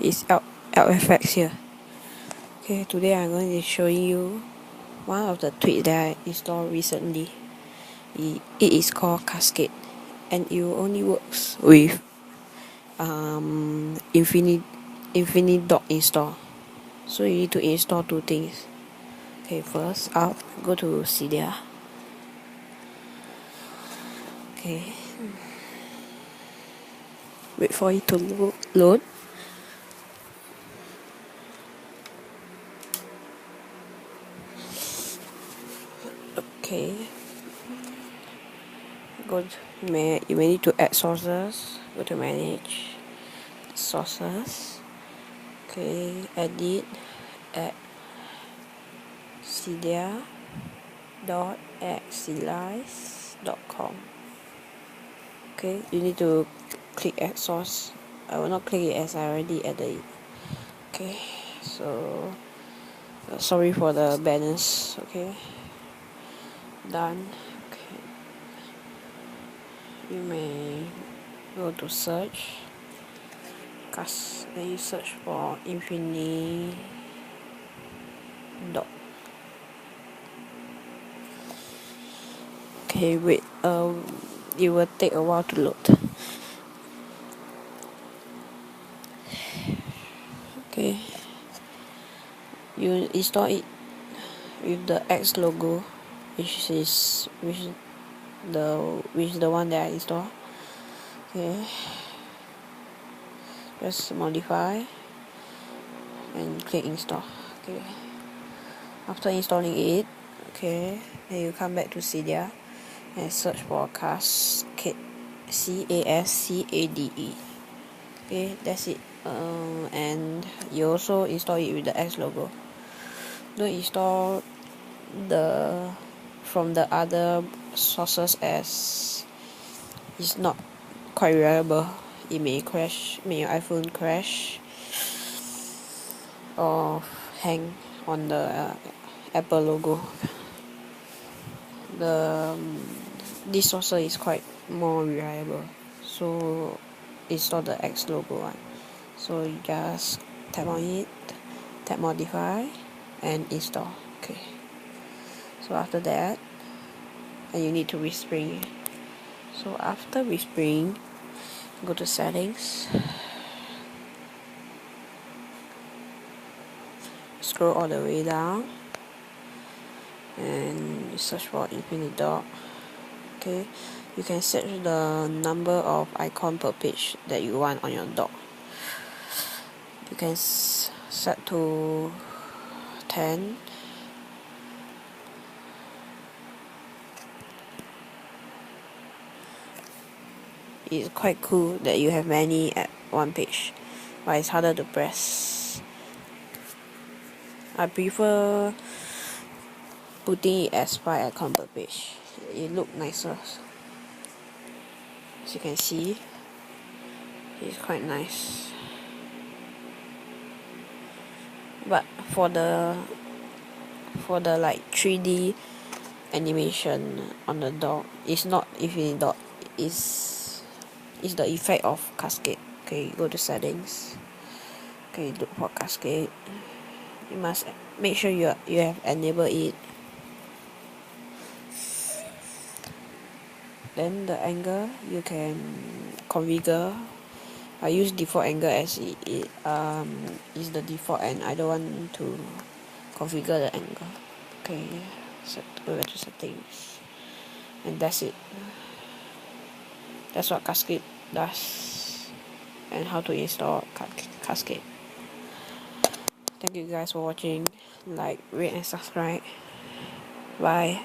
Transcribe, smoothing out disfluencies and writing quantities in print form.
is LFX here. Okay, today I'm going to show you one of the tweaks that I installed recently. It is called Cascade, and it only works with infinidock install. So you need to install two things. Okay, first up, go to cydia. Okay, wait for it to load. Okay, you may need to add sources. Go to manage sources. Okay, edit, add cydia.xilize.com. Okay, you need to click add source. I will not click it as I already added it. Okay, so sorry for the banners. Okay, done. Okay, you may go to search, then you search for infinidock. Okay, wait, it will take a while to load. Okay, you install it with the X logo, which is the one that I install. Okay, just modify and click install. Okay, after installing it, okay, then you come back to cydia and search for Cascade, CASCADE. Okay, that's it. And you also install it with the X logo. Don't install from the other sources, as it's not quite reliable. It may crash, may your iPhone crash or hang on the Apple logo. This source is quite more reliable, so install the X logo one. So you just tap on it, tap modify, and install. Okay, so after that, and you need to respring. So after respring, go to settings, scroll all the way down, and you search for infinidock. Okay, you can set the number of icon per page that you want on your dock. You can set to 10. It's quite cool that you have many at one page, but it's harder to press. I prefer putting it as 5 icon per page. It looks nicer. As you can see, it's quite nice. But for the like 3D animation on the dock, it's not infinidock. It's the effect of Cascade. Okay, go to settings. Okay, look for Cascade. You must make sure you have enabled it. Then the angle you can configure. I use default angle as it is the default, and I don't want to configure the angle. Okay, go back to settings, and that's it. That's what Cascade does, and how to install Cascade. Thank you guys for watching. Like, rate, and subscribe. Bye.